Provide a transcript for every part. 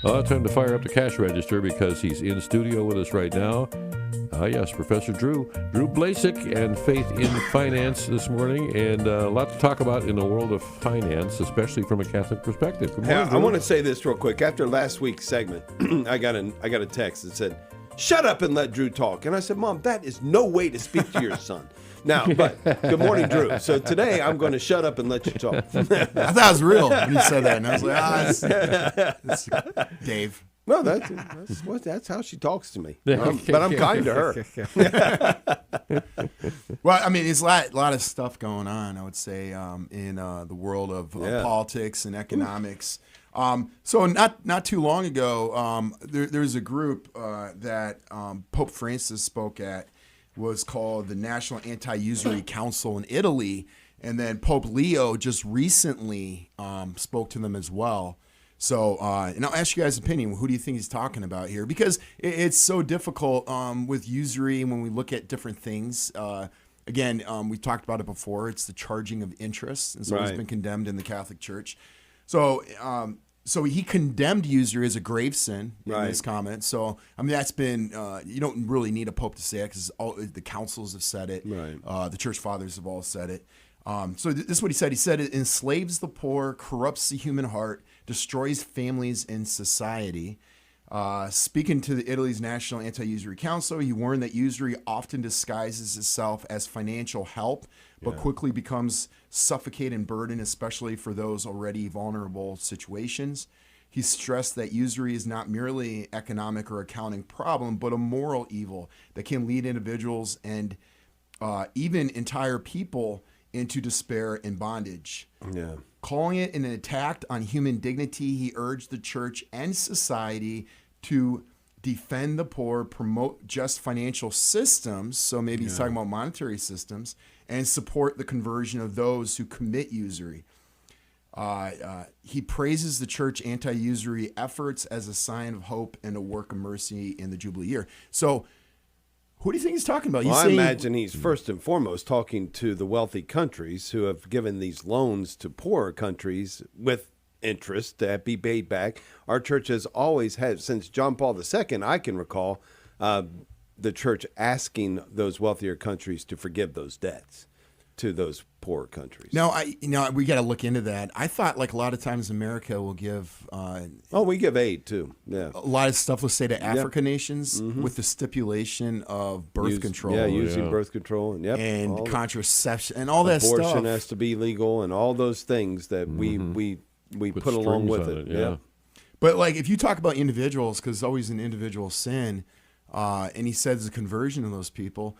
Time to fire up the cash register because he's in studio with us right now. Yes, Professor Drew Blazsik, and Faith in Finance this morning, and a lot to talk about in the world of finance, especially from a Catholic perspective. Good morning, I want to say this real quick. After last week's segment, I got a text that said, "Shut up and let Drew talk." And I said, "Mom, that is no way to speak to your son." Now, but good morning, Drew. So today I'm going to shut up and let you talk. I thought it was real when you said that, and I was like, it's Dave. No, that's how she talks to me. But I'm kind to her. Well, I mean, there's a lot of stuff going on, I would say, in the world of politics and economics. So not too long ago, there's a group that Pope Francis spoke at, was called the National Anti-Usury Council in Italy, and then Pope Leo just recently spoke to them as well. So, and I'll ask you guys' opinion. Who do you think he's talking about here? Because it's so difficult with usury when we look at different things. Again, we've talked about it before. It's the charging of interest. It's always been condemned in the Catholic Church. So, so he condemned usury as a grave sin in his comment. So, I mean, that's been, you don't really need a pope to say it because the councils have said it. Right. The church fathers have all said it. So this is what he said. He said it enslaves the poor, corrupts the human heart, destroys families and society. Speaking to the Italy's National Anti-Usury Council, he warned that usury often disguises itself as financial help, but quickly becomes suffocating burden, especially for those already vulnerable situations. He stressed that usury is not merely an economic or accounting problem, but a moral evil that can lead individuals and even entire people into despair and bondage. Yeah. Calling it an attack on human dignity, he urged the church and society to defend the poor, promote just financial systems, so maybe he's talking about monetary systems, and support the conversion of those who commit usury. He praises the church anti-usury efforts as a sign of hope and a work of mercy in the Jubilee year. So who do you think he's talking about? Well, I imagine he's first and foremost talking to the wealthy countries who have given these loans to poorer countries with interest to be paid back. Our church has always had, since John Paul II, I can recall, the church asking those wealthier countries to forgive those debts to those poor countries. No, we got to look into that. I thought like a lot of times America will give. We give aid too. Yeah, a lot of stuff will say to African nations with the stipulation of birth control. Yeah, using birth control and contraception and all that stuff. Abortion has to be legal and all those things that we put along with it. Yeah. But like if you talk about individuals, because it's always an individual sin, and he says the conversion of those people.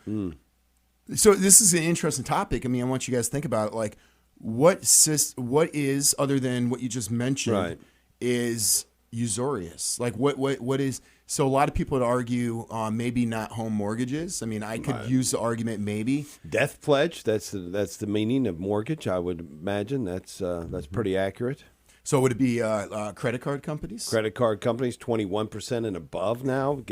So this is an interesting topic. I mean, I want you guys to think about it. Like, what is, other than what you just mentioned, is usurious? Like, what is? So a lot of people would argue maybe not home mortgages. I mean, I could use the argument maybe death pledge. That's the meaning of mortgage. I would imagine that's pretty accurate. So would it be credit card companies? Credit card companies, 21% and above now.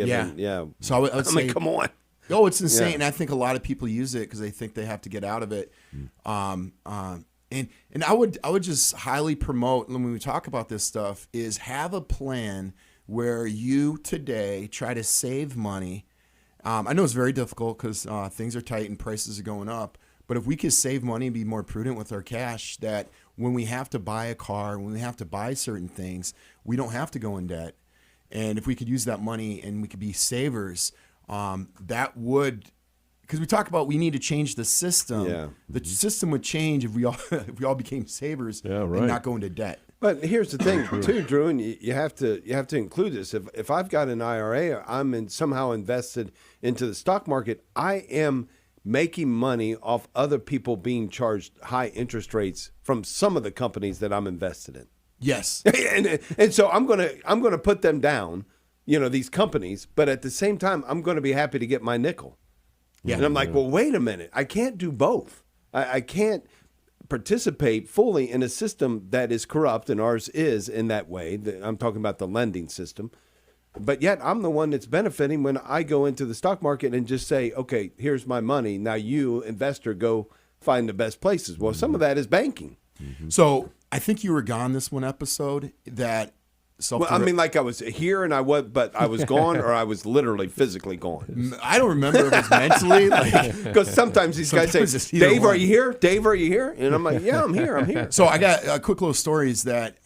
So I would say, come on. Oh, it's insane. And I think a lot of people use it because they think they have to get out of it. And I would just highly promote, when we talk about this stuff, is have a plan where you today try to save money. I know it's very difficult because things are tight and prices are going up. But if we could save money and be more prudent with our cash, that when we have to buy a car, when we have to buy certain things, we don't have to go in debt. And if we could use that money and we could be savers, that would, because we talk about we need to change the system. Yeah. The system would change if we all became savers and not go into debt. But here's the thing, too, Drew, and you have to include this. If I've got an IRA, I'm somehow invested into the stock market, I am making money off other people being charged high interest rates from some of the companies that I'm invested in. Yes, and so I'm gonna put them down. These companies, but at the same time, I'm going to be happy to get my nickel. Yeah. And I'm like, well, wait a minute. I can't do both. I can't participate fully in a system that is corrupt, and ours is in that way. I'm talking about the lending system. But yet I'm the one that's benefiting when I go into the stock market and just say, okay, here's my money. Now you, investor, go find the best places. Well, some of that is banking. So I think you were gone this one episode that self. Well, I mean, like I was here and I was gone, or I was literally physically gone. I don't remember if it was mentally. Because sometimes these guys Sometimes say, it's either "Dave, one. are you here? Dave, are you here?" And I'm like, "Yeah, I'm here. I'm here." So I got a quick little stories that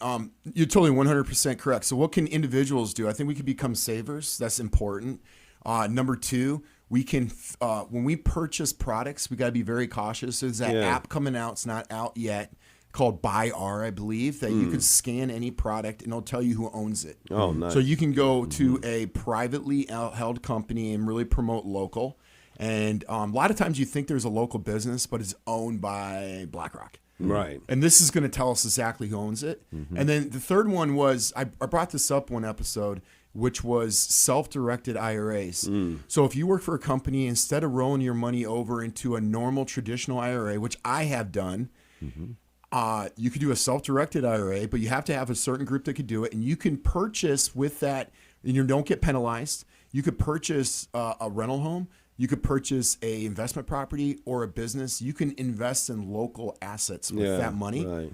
you're totally 100% correct. So what can individuals do? I think we can become savers. That's important. Number two, we can when we purchase products, we got to be very cautious. There's that app coming out. It's not out yet. Called Buy R, I believe, that you can scan any product and it'll tell you who owns it. Oh, nice. So you can go to a privately held company and really promote local. And a lot of times you think there's a local business, but it's owned by BlackRock. Right. And this is going to tell us exactly who owns it. And then the third one was, I brought this up one episode, which was self-directed IRAs. So if you work for a company, instead of rolling your money over into a normal traditional IRA, which I have done, you could do a self-directed IRA, but you have to have a certain group that could do it. And you can purchase with that, and you don't get penalized. You could purchase a rental home. You could purchase a investment property or a business. You can invest in local assets with that money. Right.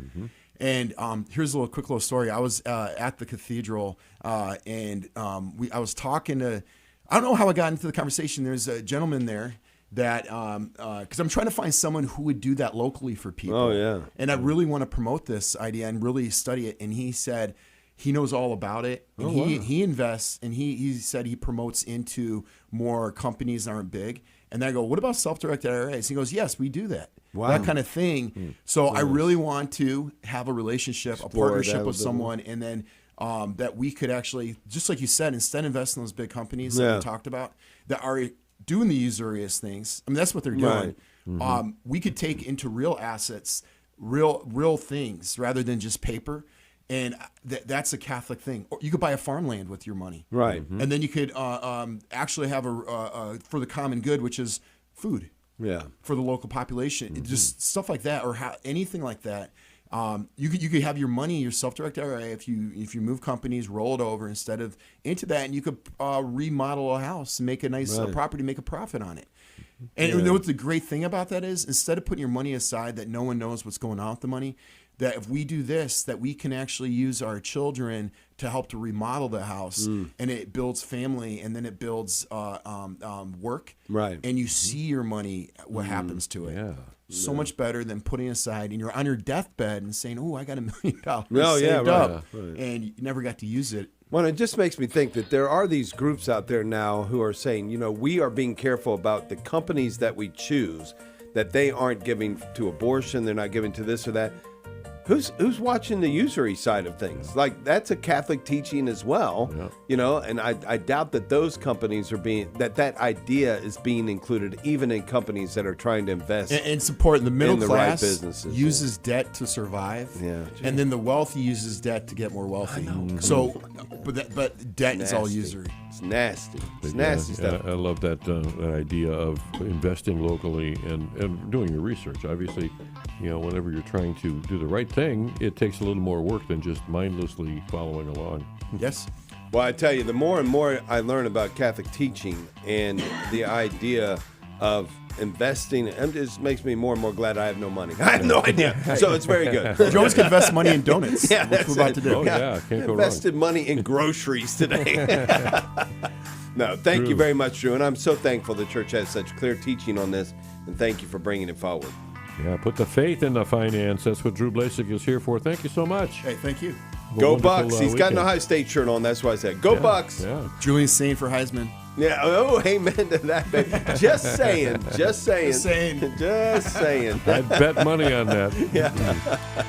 And here's a quick little story. I was at the cathedral, and I was talking to, I don't know how I got into the conversation. There's a gentleman there that, because I'm trying to find someone who would do that locally for people. Oh, yeah. And I really want to promote this idea and really study it. And he said he knows all about it. And he invests, and he said he promotes into more companies that aren't big. And then I go, what about self-directed IRAs? He goes, yes, we do that. Wow. That kind of thing. So I really want to have a relationship, a partnership with someone, and then that we could actually, just like you said, instead of invest in those big companies that we talked about that are doing the usurious things. I mean, that's what they're doing. Right. We could take into real assets, real things rather than just paper. And that's a Catholic thing. Or you could buy a farmland with your money. Right. And then you could actually have a for the common good, which is food. Yeah. For the local population, just stuff like that, or anything like that. You could have your money, your self-directed IRA, if you move companies, roll it over instead of into that, and you could remodel a house and make a nice property, make a profit on it. And you know what the great thing about that is? Instead of putting your money aside that no one knows what's going on with the money, that if we do this, that we can actually use our children to help to remodel the house, and it builds family, and then it builds work. Right. And you see your money, what happens to it. Yeah. So much better than putting aside, and you're on your deathbed and saying, "Oh, I got $1 million Oh, yeah, saved right. up," Right. and you never got to use it. Well, it just makes me think that there are these groups out there now who are saying, we are being careful about the companies that we choose, that they aren't giving to abortion, they're not giving to this or that. Who's watching the usury side of things? Like, that's a Catholic teaching as well, and I doubt that those companies are that idea is being included even in companies that are trying to invest And support the middle in the class right businesses. uses debt to survive, and then the wealthy uses debt to get more wealthy. So, but debt is all Nasty. usury. It's nasty. It's nasty stuff. I love that idea of investing locally and doing your research. Obviously, whenever you're trying to do the right thing, it takes a little more work than just mindlessly following along. Yes. Well, I tell you, the more and more I learn about Catholic teaching and the idea of investing, it just makes me more and more glad I have no money. I have no idea. So it's very good. You always can invest money in donuts, which that's we're about it. to do. Oh, yeah, can't go wrong. Invested money in groceries today. No, thank you very much, Drew. And I'm so thankful the church has such clear teaching on this. And thank you for bringing it forward. Yeah, put the faith in the finance. That's what Drew Blazsik is here for. Thank you so much. Hey, thank you. Go wonderful, Bucks. He's got an weekend. Ohio State shirt on. That's why I said, go Bucks. Yeah. Julian Sain for Heisman. Yeah. Oh, amen to that, baby. Just saying. Just saying. Just saying. Just saying. I'd bet money on that.